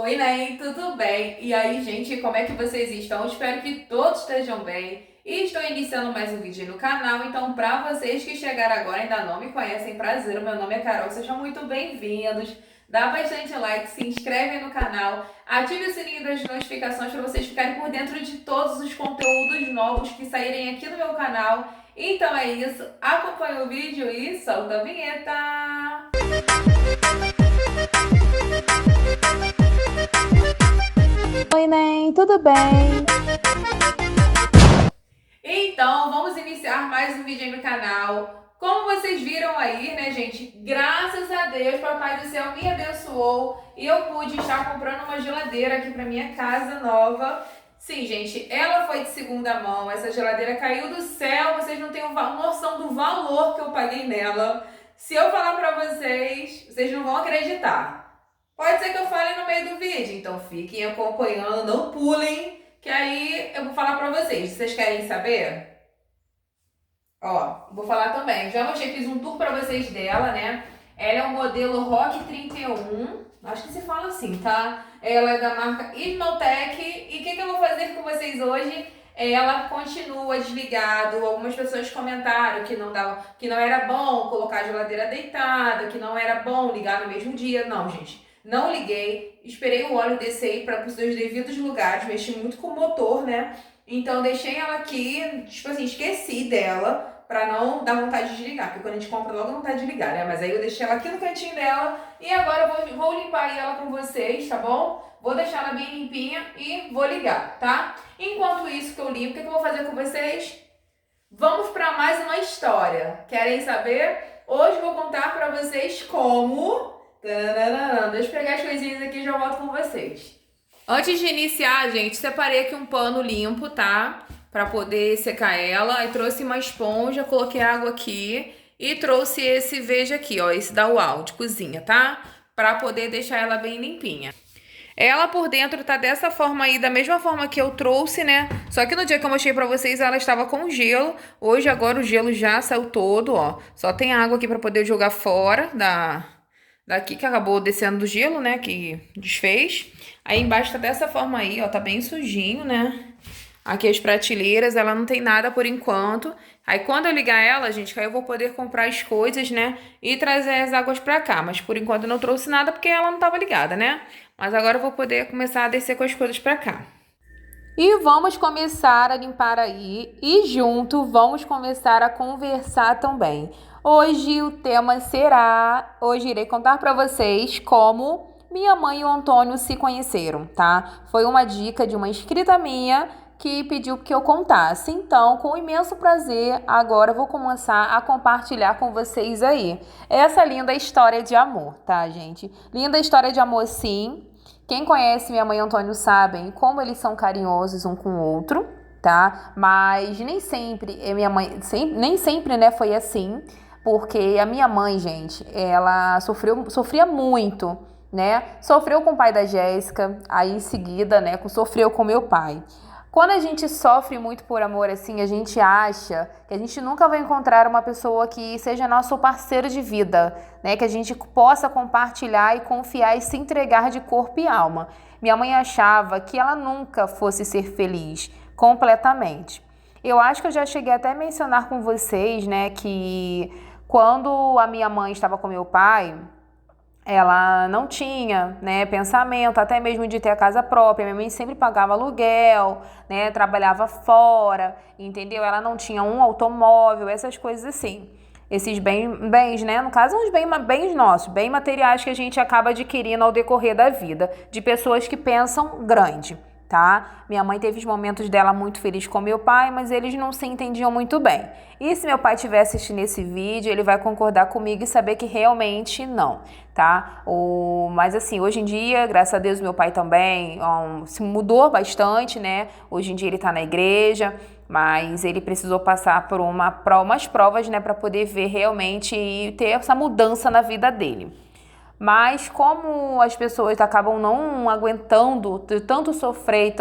Oi, Nen, tudo bem? E aí, gente, como é que vocês estão? Espero que todos estejam bem. E estou iniciando mais um vídeo no canal, então para vocês que chegaram agora e ainda não me conhecem, prazer, o meu nome é Carol, sejam muito bem-vindos. Dá bastante like, se inscreve no canal, ative o sininho das notificações para vocês ficarem por dentro de todos os conteúdos novos que saírem aqui no meu canal. Então é isso, acompanhe o vídeo e solta a vinheta! Oi, Nen, tudo bem? Então, vamos iniciar mais um vídeo aí no canal. Como vocês viram aí, né, gente? Graças a Deus, Papai do Céu me abençoou e eu pude estar comprando uma geladeira aqui para minha casa nova. Sim, gente, ela foi de segunda mão. Essa geladeira caiu do céu. Vocês não têm noção do valor que eu paguei nela. Se eu falar para vocês, vocês não vão acreditar. Pode ser que eu fale no meio do vídeo, então fiquem acompanhando, não pulem, que aí eu vou falar pra vocês. Vocês querem saber? Ó, vou falar também. Já mostrei, fiz um tour pra vocês dela, né? Ela é um modelo Rock 31, acho que se fala assim, tá? Ela é da marca Ismaltec. E o que eu vou fazer com vocês hoje? Ela continua desligado. Algumas pessoas comentaram que não dava, que não era bom colocar a geladeira deitada, que não era bom ligar no mesmo dia. Não, gente. Não liguei, esperei o óleo descer para os seus devidos lugares, mexi muito com o motor, né? Então deixei ela aqui, tipo assim, esqueci dela para não dar vontade de desligar, porque quando a gente compra logo não tá de ligar, né? Mas aí eu deixei ela aqui no cantinho dela e agora eu vou limpar ela com vocês, tá bom? Vou deixar ela bem limpinha e vou ligar, tá? Enquanto isso que eu limpo, o que eu vou fazer com vocês? Vamos para mais uma história. Querem saber? Hoje eu vou contar para vocês como... Tararara. Deixa eu pegar as coisinhas aqui e já volto com vocês. Antes de iniciar, gente, separei aqui um pano limpo, tá? Pra poder secar ela. Aí trouxe uma esponja, coloquei água aqui e trouxe esse, veja aqui, ó, esse da UAU de cozinha, tá? Pra poder deixar ela bem limpinha. Ela por dentro tá dessa forma aí, da mesma forma que eu trouxe, né? Só que no dia que eu mostrei pra vocês, ela estava com gelo. Hoje, agora, o gelo já saiu todo, ó. Só tem água aqui pra poder jogar fora daqui que acabou descendo do gelo, né, que desfez. Aí embaixo tá dessa forma aí, ó, tá bem sujinho, né? Aqui as prateleiras, ela não tem nada por enquanto. Aí quando eu ligar ela, gente, aí eu vou poder comprar as coisas, né, e trazer as águas pra cá. Mas por enquanto eu não trouxe nada porque ela não tava ligada, né? Mas agora eu vou poder começar a descer com as coisas pra cá. E vamos começar a limpar aí e junto vamos começar a conversar também. Hoje o tema será, hoje irei contar para vocês como minha mãe e o Antônio se conheceram, tá? Foi uma dica de uma inscrita minha que pediu que eu contasse. Então, com imenso prazer, agora eu vou começar a compartilhar com vocês aí essa linda história de amor, tá, gente? Linda história de amor, sim. Quem conhece minha mãe e Antônio sabem como eles são carinhosos um com o outro, tá? Mas nem sempre, nem sempre, né, foi assim, porque a minha mãe, gente, ela sofria muito, né? Sofreu com o pai da Jéssica, aí em seguida, né, sofreu com meu pai. Quando a gente sofre muito por amor assim, a gente acha que a gente nunca vai encontrar uma pessoa que seja nosso parceiro de vida, né? Que a gente possa compartilhar e confiar e se entregar de corpo e alma. Minha mãe achava que ela nunca fosse ser feliz completamente. Eu acho que eu já cheguei até a mencionar com vocês, né, que quando a minha mãe estava com meu pai, ela não tinha, né, pensamento, até mesmo de ter a casa própria. Minha mãe sempre pagava aluguel, né, trabalhava fora, entendeu? Ela não tinha um automóvel, essas coisas assim. Esses bens, né, no caso, uns bens nossos, bem materiais que a gente acaba adquirindo ao decorrer da vida, de pessoas que pensam grande, tá? Minha mãe teve os momentos dela muito feliz com meu pai, mas eles não se entendiam muito bem. E se meu pai estiver assistindo esse vídeo, ele vai concordar comigo e saber que realmente não, tá? Mas assim, hoje em dia, graças a Deus, meu pai também se mudou bastante, né? Hoje em dia ele tá na igreja, mas ele precisou passar por umas provas, né, para poder ver realmente e ter essa mudança na vida dele. Mas como as pessoas acabam não aguentando de tanto sofrer,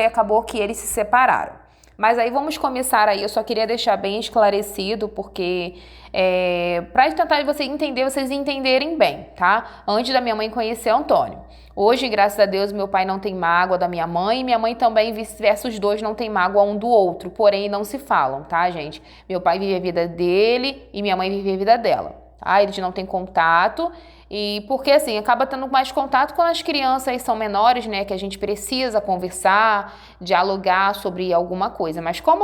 acabou que eles se separaram, Mas aí vamos começar aí, eu só queria deixar bem esclarecido, porque para tentar vocês entenderem bem, tá? Antes da minha mãe conhecer Antônio. Hoje, graças a Deus, meu pai não tem mágoa da minha mãe, e minha mãe também, vice-versa, os dois não tem mágoa um do outro, porém não se falam, tá, gente? Meu pai vive a vida dele e minha mãe vive a vida dela, tá? Eles não têm contato. E porque assim, acaba tendo mais contato quando as crianças são menores, né? Que a gente precisa conversar, dialogar sobre alguma coisa. Mas como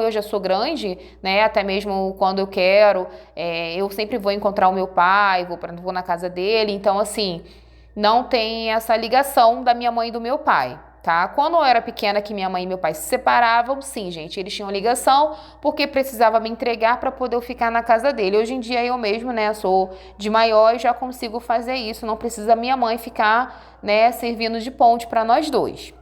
eu já sou grande, né? Até mesmo quando eu quero, eu sempre vou encontrar o meu pai, vou na casa dele. Então, assim, não tem essa ligação da minha mãe e do meu pai. Tá? Quando eu era pequena, que minha mãe e meu pai se separavam, sim, gente, eles tinham ligação porque precisava me entregar para poder eu ficar na casa dele. Hoje em dia eu mesmo, né, sou de maior e já consigo fazer isso, não precisa minha mãe ficar, né, servindo de ponte para nós dois.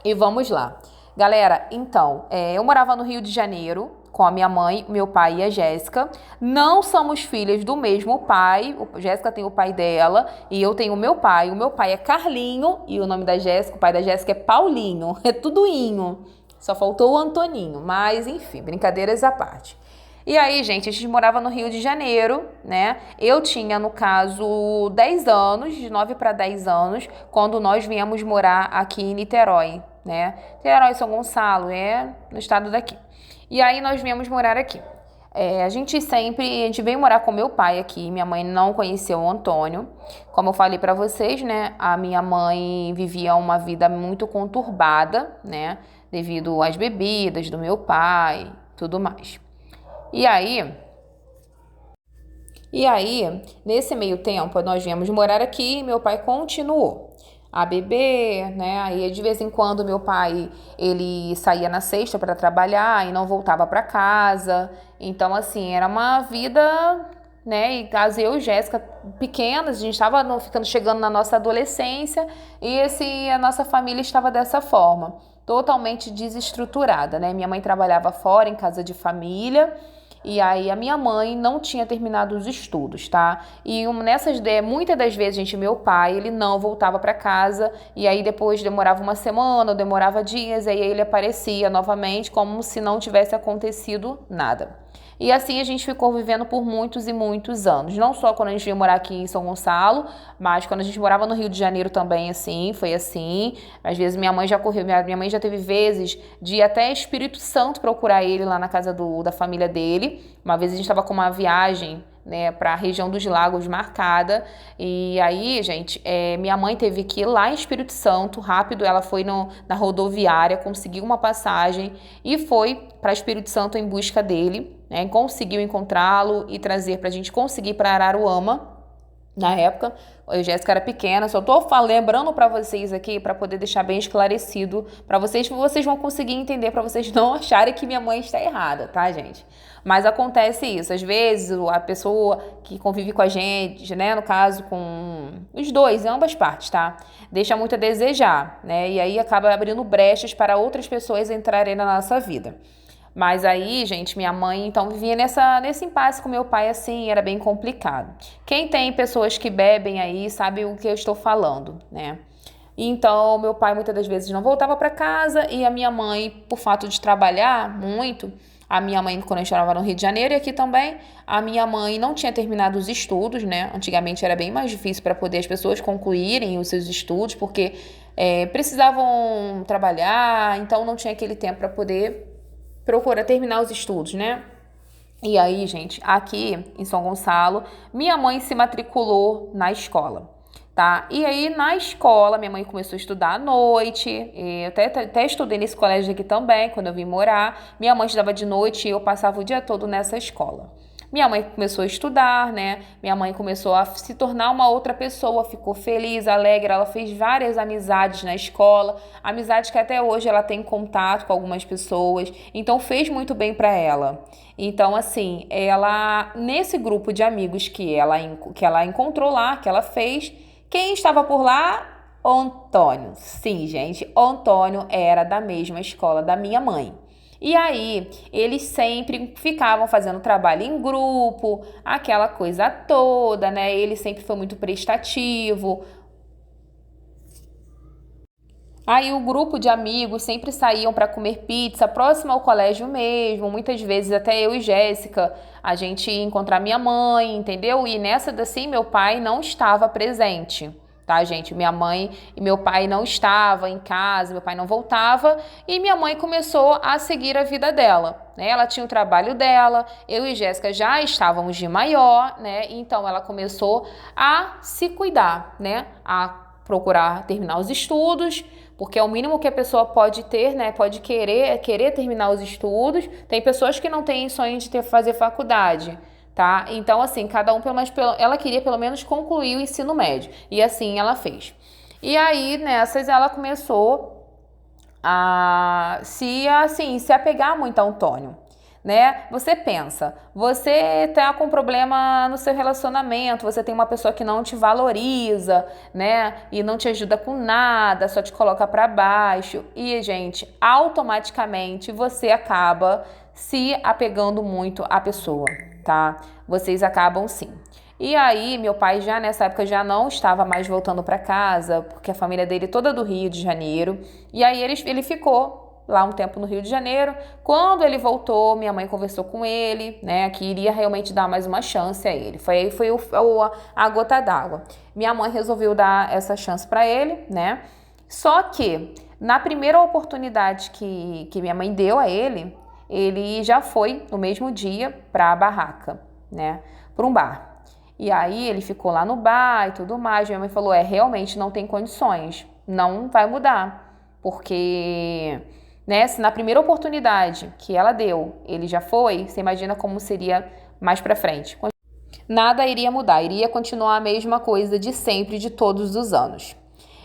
E vamos lá. Galera, então, eu morava no Rio de Janeiro com a minha mãe, meu pai e a Jéssica. Não somos filhas do mesmo pai. A Jéssica tem o pai dela e eu tenho o meu pai. O meu pai é Carlinho e o nome da Jéssica, o pai da Jéssica é Paulinho. É tudo inho. Só faltou o Antoninho, mas enfim, brincadeiras à parte. E aí, gente, a gente morava no Rio de Janeiro, né? Eu tinha, no caso, 10 anos, de 9 para 10 anos, quando nós viemos morar aqui em Niterói, né? Niterói, São Gonçalo, no estado daqui. E aí nós viemos morar aqui. A gente veio morar com meu pai aqui, minha mãe não conheceu o Antônio. Como eu falei pra vocês, né? A minha mãe vivia uma vida muito conturbada, né? Devido às bebidas do meu pai, tudo mais. E aí, nesse meio tempo, nós viemos morar aqui e meu pai continuou a beber, né? Aí, de vez em quando, meu pai, ele saía na sexta para trabalhar e não voltava para casa. Então, assim, era uma vida, né? E caso eu e Jéssica, pequenas, a gente estava chegando na nossa adolescência e a nossa família estava dessa forma, totalmente desestruturada, né? Minha mãe trabalhava fora, em casa de família. E aí a minha mãe não tinha terminado os estudos, tá? E muitas das vezes, gente, meu pai, ele não voltava para casa e aí depois demorava uma semana, ou demorava dias, e aí ele aparecia novamente como se não tivesse acontecido nada. E assim a gente ficou vivendo por muitos e muitos anos. Não só quando a gente veio morar aqui em São Gonçalo, mas quando a gente morava no Rio de Janeiro também, assim, foi assim. Às vezes minha mãe já teve vezes de ir até Espírito Santo procurar ele lá na casa da família dele. Uma vez a gente estava com uma viagem, né, para a região dos Lagos marcada, e aí, gente, minha mãe teve que ir lá em Espírito Santo, rápido, ela foi na rodoviária, conseguiu uma passagem e foi para Espírito Santo em busca dele, né, conseguiu encontrá-lo e trazer para a gente conseguir para Araruama. Na época, a Jéssica era pequena, só tô lembrando para vocês aqui para poder deixar bem esclarecido para vocês vão conseguir entender, para vocês não acharem que minha mãe está errada, tá, gente? Mas acontece isso, às vezes a pessoa que convive com a gente, né, no caso com os dois, em ambas partes, tá? Deixa muito a desejar, né? E aí acaba abrindo brechas para outras pessoas entrarem na nossa vida. Mas aí, gente, minha mãe, então, vivia nesse impasse com meu pai, assim, era bem complicado. Quem tem pessoas que bebem aí sabe o que eu estou falando, né? Então, meu pai muitas das vezes não voltava para casa e a minha mãe, por fato de trabalhar muito, a minha mãe, quando a gente morava no Rio de Janeiro e aqui também, a minha mãe não tinha terminado os estudos, né? Antigamente era bem mais difícil para poder as pessoas concluírem os seus estudos, porque precisavam trabalhar, então não tinha aquele tempo para poder procurar terminar os estudos, né? E aí, gente, aqui em São Gonçalo, minha mãe se matriculou na escola, tá? E aí, na escola, minha mãe começou a estudar à noite, eu até estudei nesse colégio aqui também, quando eu vim morar. Minha mãe estudava de noite e eu passava o dia todo nessa escola. Minha mãe começou a estudar, né? Minha mãe começou a se tornar uma outra pessoa, ficou feliz, alegre, ela fez várias amizades na escola, amizades que até hoje ela tem contato com algumas pessoas, então fez muito bem para ela. Então, assim, ela, nesse grupo de amigos que ela encontrou lá, que ela fez, quem estava por lá? Antônio. Sim, gente, Antônio era da mesma escola da minha mãe. E aí, eles sempre ficavam fazendo trabalho em grupo, aquela coisa toda, né? Ele sempre foi muito prestativo. Aí o grupo de amigos sempre saíam para comer pizza próximo ao colégio mesmo. Muitas vezes até eu e Jéssica, a gente ia encontrar minha mãe, entendeu? E nessa assim, meu pai não estava presente. Tá, gente? Minha mãe e meu pai não estavam em casa, meu pai não voltava e minha mãe começou a seguir a vida dela, né? Ela tinha o trabalho dela, eu e Jéssica já estávamos de maior, né? Então ela começou a se cuidar, né? A procurar terminar os estudos, porque é o mínimo que a pessoa pode ter, né? Pode querer terminar os estudos. Tem pessoas que não têm sonho de fazer faculdade. Tá? Então, assim, cada um, ela queria pelo menos concluir o ensino médio. E assim ela fez. E aí, nessas, ela começou a se apegar muito a Antônio, né? Você pensa, você tá com problema no seu relacionamento, você tem uma pessoa que não te valoriza, né? E não te ajuda com nada, só te coloca para baixo. E, gente, automaticamente você acaba se apegando muito à pessoa, tá? Vocês acabam sim. E aí, meu pai já nessa época já não estava mais voltando para casa, porque a família dele é toda do Rio de Janeiro. E aí ele ficou lá um tempo no Rio de Janeiro. Quando ele voltou, minha mãe conversou com ele, né, que iria realmente dar mais uma chance a ele. Foi a gota d'água. Minha mãe resolveu dar essa chance para ele, né? Só que na primeira oportunidade que minha mãe deu a ele já foi no mesmo dia para a barraca, né? Para um bar. E aí ele ficou lá no bar e tudo mais. Minha mãe falou: realmente não tem condições, não vai mudar. Porque, né, se na primeira oportunidade que ela deu, ele já foi, você imagina como seria mais para frente. Nada iria mudar, iria continuar a mesma coisa de sempre, de todos os anos.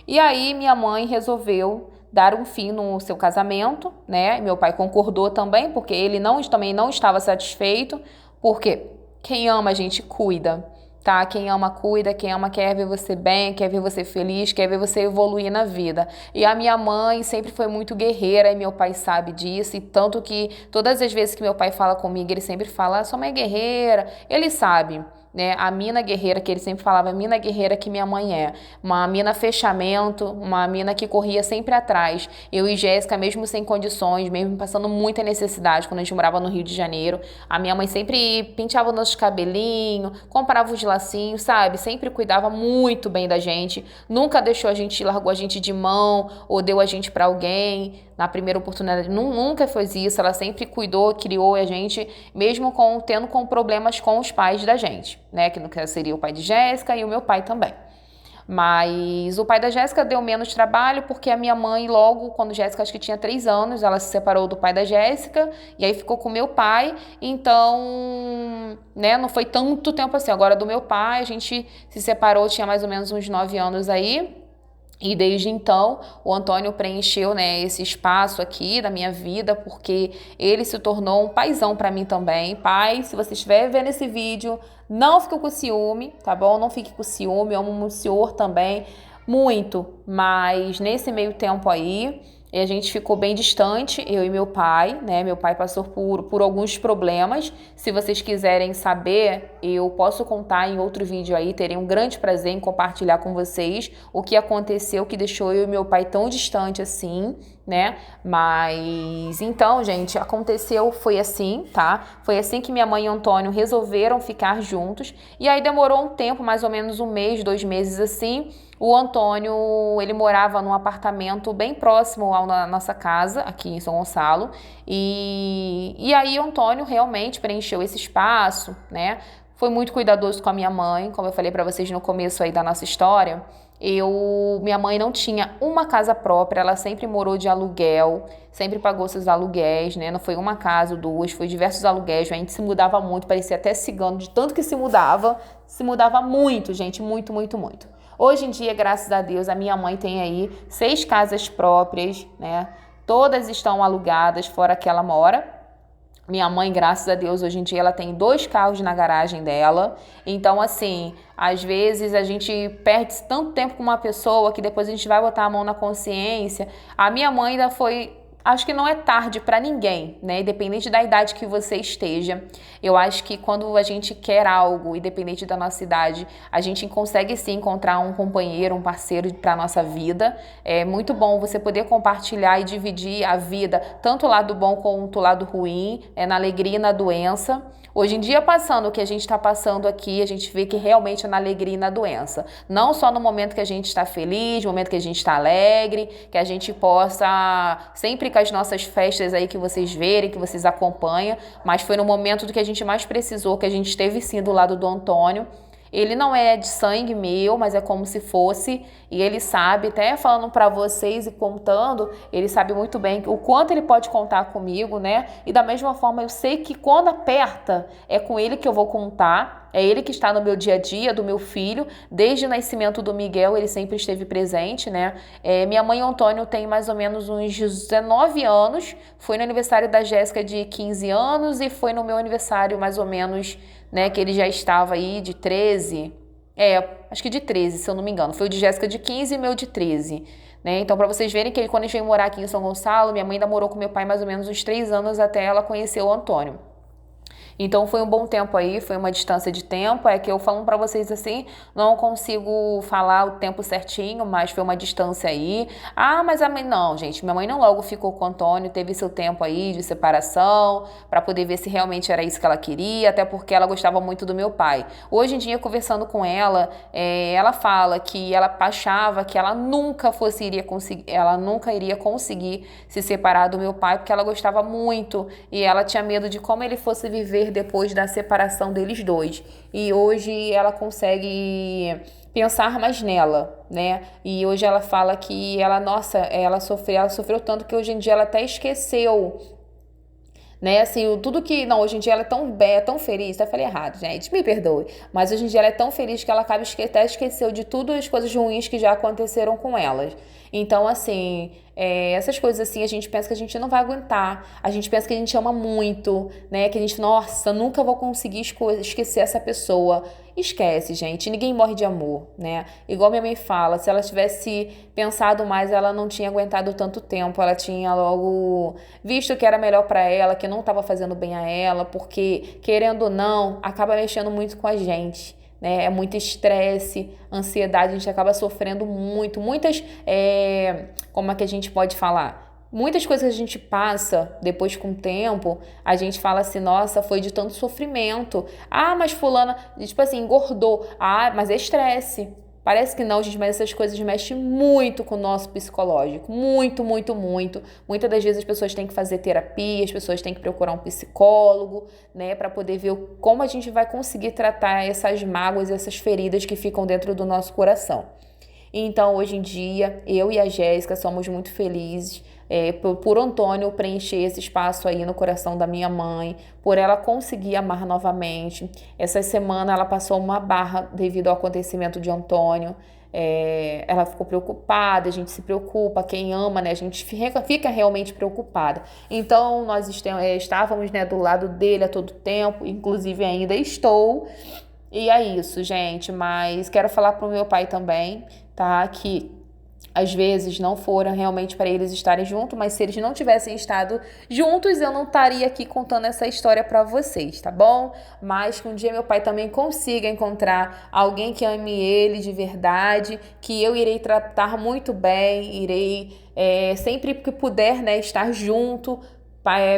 E aí minha mãe resolveu dar um fim no seu casamento, né? Meu pai concordou também, porque ele também não estava satisfeito, porque quem ama a gente cuida, tá? Quem ama cuida, quem ama quer ver você bem, quer ver você feliz, quer ver você evoluir na vida. E a minha mãe sempre foi muito guerreira e meu pai sabe disso, e tanto que todas as vezes que meu pai fala comigo, ele sempre fala: sua mãe é guerreira, ele sabe. Né, a mina guerreira, que ele sempre falava, a mina guerreira que minha mãe é. Uma mina fechamento, uma mina que corria sempre atrás. Eu e Jéssica, mesmo sem condições, mesmo passando muita necessidade, quando a gente morava no Rio de Janeiro, a minha mãe sempre penteava nossos cabelinhos, comprava os lacinhos, sabe? Sempre cuidava muito bem da gente. Nunca deixou largou a gente de mão ou deu a gente pra alguém. Na primeira oportunidade, nunca fez isso. Ela sempre cuidou, criou a gente, mesmo tendo problemas com os pais da gente, né? Que no caso seria o pai de Jéssica e o meu pai também. Mas o pai da Jéssica deu menos trabalho porque a minha mãe, logo quando Jéssica acho que tinha 3 anos, ela se separou do pai da Jéssica e aí ficou com meu pai. Então, né, não foi tanto tempo assim. Agora do meu pai, a gente se separou, tinha mais ou menos uns 9 anos aí. E desde então, o Antônio preencheu, né, esse espaço aqui da minha vida, porque ele se tornou um paizão pra mim também. Pai, se você estiver vendo esse vídeo, não fique com ciúme, tá bom? Não fique com ciúme, eu amo o senhor também, muito. Mas nesse meio tempo aí, a gente ficou bem distante, eu e meu pai, né? Meu pai passou por alguns problemas. Se vocês quiserem saber, eu posso contar em outro vídeo aí. Terei um grande prazer em compartilhar com vocês o que aconteceu, que deixou eu e meu pai tão distante assim, né? Mas então, gente, aconteceu, foi assim, tá? Foi assim que minha mãe e o Antônio resolveram ficar juntos. E aí demorou um tempo, mais ou menos 1 mês, 2 meses assim. O Antônio, ele morava num apartamento bem próximo à nossa casa, aqui em São Gonçalo. E aí o Antônio realmente preencheu esse espaço, né? Foi muito cuidadoso com a minha mãe, como eu falei para vocês no começo aí da nossa história. Minha mãe não tinha uma casa própria, ela sempre morou de aluguel, sempre pagou seus aluguéis, né? Não foi uma casa ou 2, foi diversos aluguéis. A gente se mudava muito, parecia até cigano, de tanto que se mudava muito, gente, muito, muito, muito. Hoje em dia, graças a Deus, a minha mãe tem aí 6 casas próprias, né? Todas estão alugadas, fora que ela mora. Minha mãe, graças a Deus, hoje em dia ela tem 2 carros na garagem dela. Então, assim, às vezes a gente perde tanto tempo com uma pessoa que depois a gente vai botar a mão na consciência. A minha mãe ainda foi acho que não é tarde para ninguém, né? Independente da idade que você esteja. Eu acho que quando a gente quer algo, independente da nossa idade, a gente consegue sim encontrar um companheiro, um parceiro para nossa vida. É muito bom você poder compartilhar e dividir a vida, tanto o lado bom quanto o lado ruim, na alegria e na doença. Hoje em dia, passando o que a gente está passando aqui, a gente vê que realmente é na alegria e na doença. Não só no momento que a gente está feliz, no momento que a gente está alegre, que a gente possa, sempre com as nossas festas aí que vocês verem, que vocês acompanham, mas foi no momento do que a gente mais precisou, que a gente esteve sim do lado do Antônio. Ele não é de sangue meu, mas é como se fosse, e ele sabe, até falando para vocês e contando, ele sabe muito bem o quanto ele pode contar comigo, né? E da mesma forma, eu sei que quando aperta, é com ele que eu vou contar, é ele que está no meu dia a dia, do meu filho, desde o nascimento do Miguel, ele sempre esteve presente, né? Minha mãe Antônio tem mais ou menos uns 19 anos, foi no aniversário da Jéssica de 15 anos e foi no meu aniversário mais ou menos, né, que ele já estava aí de 13, acho que de 13, se eu não me engano. Foi o de Jéssica de 15 e meu de 13, né? Então, para vocês verem que quando a gente veio morar aqui em São Gonçalo, minha mãe ainda morou com meu pai mais ou menos uns 3 anos até ela conhecer o Antônio. Então foi um bom tempo aí, foi uma distância de tempo, é que eu falo pra vocês assim, não consigo falar o tempo certinho, mas foi uma distância aí. Ah, mas a mãe, não, gente, minha mãe não logo ficou com o Antônio, teve seu tempo aí de separação, pra poder ver se realmente era isso que ela queria, até porque ela gostava muito do meu pai. Hoje em dia, conversando com ela, ela fala que ela achava que ela nunca iria conseguir se separar do meu pai, porque ela gostava muito e ela tinha medo de como ele fosse viver depois da separação deles dois. E hoje ela consegue pensar mais nela, né? E hoje ela fala que ela sofreu tanto que hoje em dia ela até esqueceu, né, assim, tudo que, não, hoje em dia ela é tão bem, tão feliz, até falei errado, gente, me perdoe, mas hoje em dia ela é tão feliz que ela acaba até esqueceu de tudo as coisas ruins que já aconteceram com elas. Então, assim, essas coisas assim, a gente pensa que a gente não vai aguentar, a gente pensa que a gente ama muito, né, que a gente, nossa, nunca vou conseguir esquecer essa pessoa. Esquece, gente, ninguém morre de amor, né? Igual minha mãe fala, se ela tivesse pensado mais, ela não tinha aguentado tanto tempo, ela tinha logo visto que era melhor pra ela, que não estava fazendo bem a ela, porque, querendo ou não, acaba mexendo muito com a gente, né? É muito estresse, ansiedade, a gente acaba sofrendo muito, como é que a gente pode falar? Muitas coisas que a gente passa depois com o tempo, a gente fala assim, nossa, foi de tanto sofrimento. Ah, mas fulana, tipo assim, engordou. Ah, mas é estresse. Parece que não, gente, mas essas coisas mexem muito com o nosso psicológico. Muito, muito, muito. Muitas das vezes as pessoas têm que fazer terapia, as pessoas têm que procurar um psicólogo, né, para poder ver como a gente vai conseguir tratar essas mágoas, essas feridas que ficam dentro do nosso coração. Então, hoje em dia, eu e a Jéssica somos muito felizes por Antônio preencher esse espaço aí no coração da minha mãe, por ela conseguir amar novamente. Essa semana ela passou uma barra devido ao acontecimento de Antônio. Ela ficou preocupada, a gente se preocupa, quem ama, né? A gente fica realmente preocupada. Então, nós estávamos, né, do lado dele a todo tempo, inclusive ainda estou. E é isso, gente, mas quero falar pro meu pai também, tá? Que às vezes não foram realmente para eles estarem juntos, mas se eles não tivessem estado juntos, eu não estaria aqui contando essa história para vocês, tá bom? Mas que um dia meu pai também consiga encontrar alguém que ame ele de verdade, que eu irei tratar muito bem, irei sempre que puder, né, estar junto,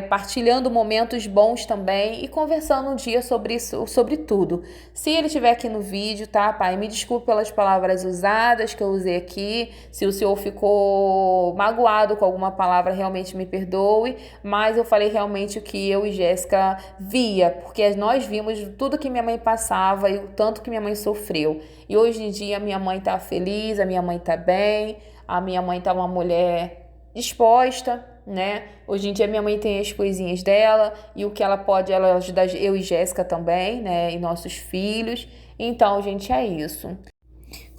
partilhando momentos bons também e conversando um dia sobre isso, sobre tudo. Se ele estiver aqui no vídeo, tá, pai? Me desculpe pelas palavras usadas que eu usei aqui. Se o senhor ficou magoado com alguma palavra, realmente me perdoe. Mas eu falei realmente o que eu e Jéssica via, porque nós vimos tudo que minha mãe passava e o tanto que minha mãe sofreu. E hoje em dia a minha mãe tá feliz, a minha mãe tá bem, a minha mãe tá uma mulher disposta, né? Hoje em dia minha mãe tem as coisinhas dela e o que ela pode, ela ajuda eu e Jéssica também, né? E nossos filhos. Então, gente, é isso.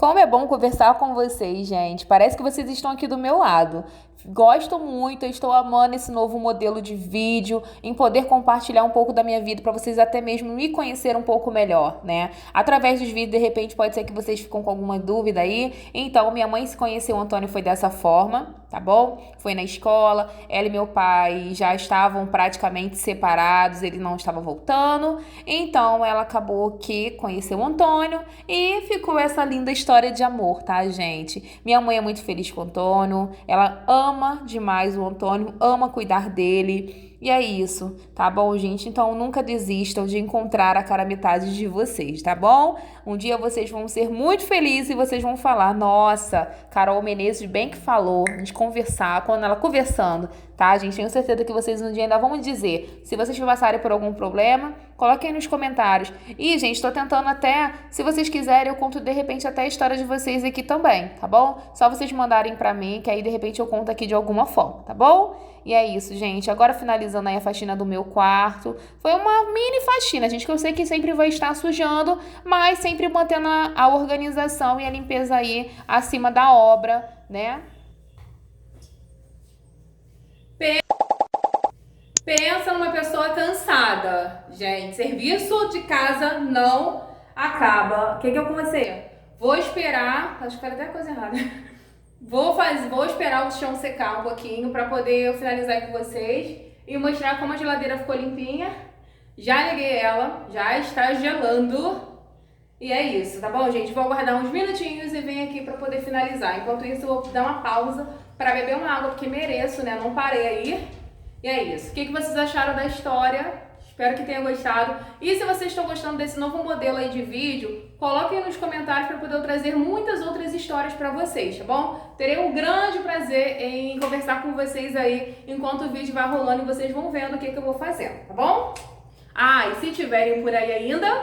Como é bom conversar com vocês, gente. Parece que vocês estão aqui do meu lado. Gosto muito, eu estou amando esse novo modelo de vídeo, em poder compartilhar um pouco da minha vida para vocês até mesmo me conhecer um pouco melhor, né? Através dos vídeos, de repente, pode ser que vocês ficam com alguma dúvida aí. Então, minha mãe se conheceu o Antônio foi dessa forma, tá bom? Foi na escola, ela e meu pai já estavam praticamente separados, ele não estava voltando. Então, ela acabou que conheceu o Antônio e ficou essa linda história de amor, tá, gente? Minha mãe é muito feliz com o Antônio, ela ama demais o Antônio, ama cuidar dele. E é isso, tá bom, gente? Então nunca desistam de encontrar a cara metade de vocês, tá bom? Um dia vocês vão ser muito felizes e vocês vão falar, nossa, Carol Menezes bem que falou, a gente conversar, quando ela conversando, tá, gente? Tenho certeza que vocês um dia ainda vão dizer. Se vocês passarem por algum problema, coloquem aí nos comentários. E, gente, tô tentando até, se vocês quiserem, eu conto de repente até a história de vocês aqui também, tá bom? Só vocês mandarem pra mim, que aí de repente eu conto aqui de alguma forma, tá bom? E é isso, gente. Agora finalizando aí a faxina do meu quarto. Foi uma mini faxina, gente, que eu sei que sempre vai estar sujando, mas sempre mantendo a organização e a limpeza aí acima da obra, né? Pensa numa pessoa cansada. Gente, serviço de casa não acaba. O que eu comecei? Vou esperar. Acho que falei até coisa errada. Vou esperar o chão secar um pouquinho pra poder finalizar com vocês e mostrar como a geladeira ficou limpinha. Já liguei ela, já está gelando. E é isso, tá bom, gente? Vou aguardar uns minutinhos e venho aqui pra poder finalizar. Enquanto isso, eu vou dar uma pausa pra beber uma água, porque mereço, né? Não parei aí. E é isso. O que vocês acharam da história? Espero que tenham gostado. E se vocês estão gostando desse novo modelo aí de vídeo, coloquem nos comentários para poder eu trazer muitas outras histórias para vocês, tá bom? Terei um grande prazer em conversar com vocês aí enquanto o vídeo vai rolando e vocês vão vendo o que eu vou fazendo, tá bom? Ah, e se tiverem por aí ainda,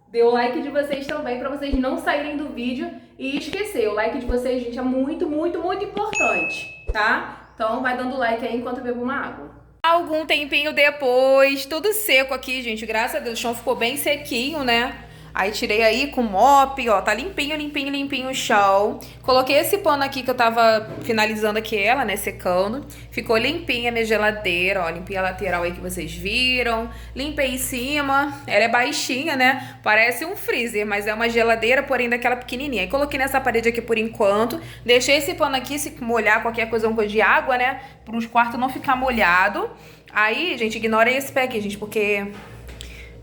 dê o like de vocês também para vocês não saírem do vídeo e esquecer. O like de vocês, gente, é muito, muito, muito importante, tá? Então vai dando like aí enquanto eu bebo uma água. Algum tempinho depois, tudo seco aqui, gente. Graças a Deus, o chão ficou bem sequinho, né? Aí tirei aí com mop, ó, tá limpinho, limpinho, limpinho o chão. Coloquei esse pano aqui que eu tava finalizando aqui ela, né, secando. Ficou limpinha a minha geladeira, ó, limpei a lateral aí que vocês viram. Limpei em cima, ela é baixinha, né, parece um freezer, mas é uma geladeira, porém daquela pequenininha. Aí coloquei nessa parede aqui por enquanto. Deixei esse pano aqui, se molhar qualquer coisa, um pouco de água, né, para os quartos não ficar molhado. Aí, gente, ignorem esse pé aqui, gente, porque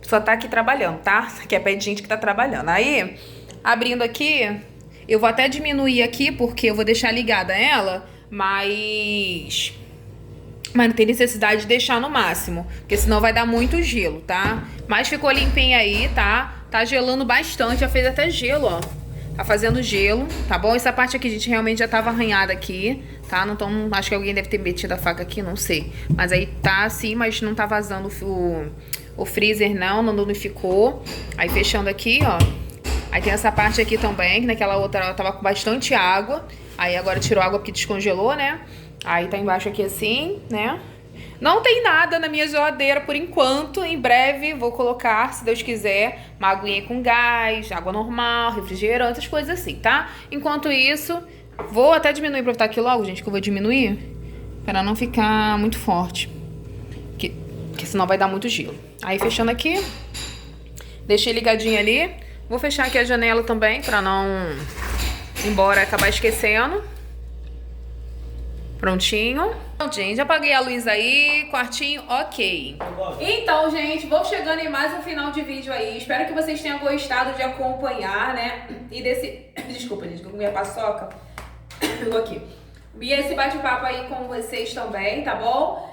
só tá aqui trabalhando, tá? Aqui é pé de gente que tá trabalhando. Aí, abrindo aqui, eu vou até diminuir aqui, porque eu vou deixar ligada ela, mas não tem necessidade de deixar no máximo, porque senão vai dar muito gelo, tá? Mas ficou limpinha aí, tá? Tá gelando bastante, já fez até gelo, ó. Tá fazendo gelo, tá bom? Essa parte aqui, gente, realmente já tava arranhada aqui, tá? Não tão, acho que alguém deve ter metido a faca aqui, não sei. Mas aí tá assim, mas não tá vazando o freezer não danificou. Aí fechando aqui, ó. Aí tem essa parte aqui também, que naquela outra ela tava com bastante água. Aí agora tirou água porque descongelou, né? Aí tá embaixo aqui assim, né? Não tem nada na minha geladeira por enquanto. Em breve vou colocar, se Deus quiser, uma aguinha com gás, água normal, refrigerante, essas coisas assim, tá? Enquanto isso, vou até diminuir pra botar aqui logo, gente, que eu vou diminuir para não ficar muito forte. Porque senão vai dar muito gelo. Aí fechando aqui, deixei ligadinho ali. Vou fechar aqui a janela também pra não embora acabar esquecendo. Prontinho. Pronto, gente, apaguei a luz aí, quartinho, ok. Então, gente, vou chegando em mais um final de vídeo aí. Espero que vocês tenham gostado de acompanhar, né? E desse... Desculpa, gente, que eu comi a paçoca. Ficou aqui. E esse bate-papo aí com vocês também, tá bom?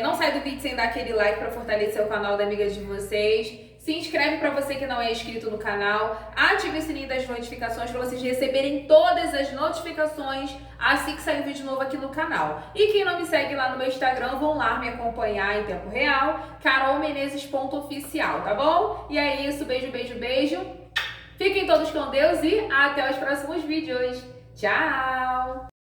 Não sai do vídeo sem dar aquele like pra fortalecer o canal da amiga de vocês. Se inscreve pra você que não é inscrito no canal. Ative o sininho das notificações pra vocês receberem todas as notificações assim que sair um vídeo novo aqui no canal. E quem não me segue lá no meu Instagram, vão lá me acompanhar em tempo real. carolmenezes.oficial, tá bom? E é isso, beijo, beijo, beijo. Fiquem todos com Deus e até os próximos vídeos. Tchau!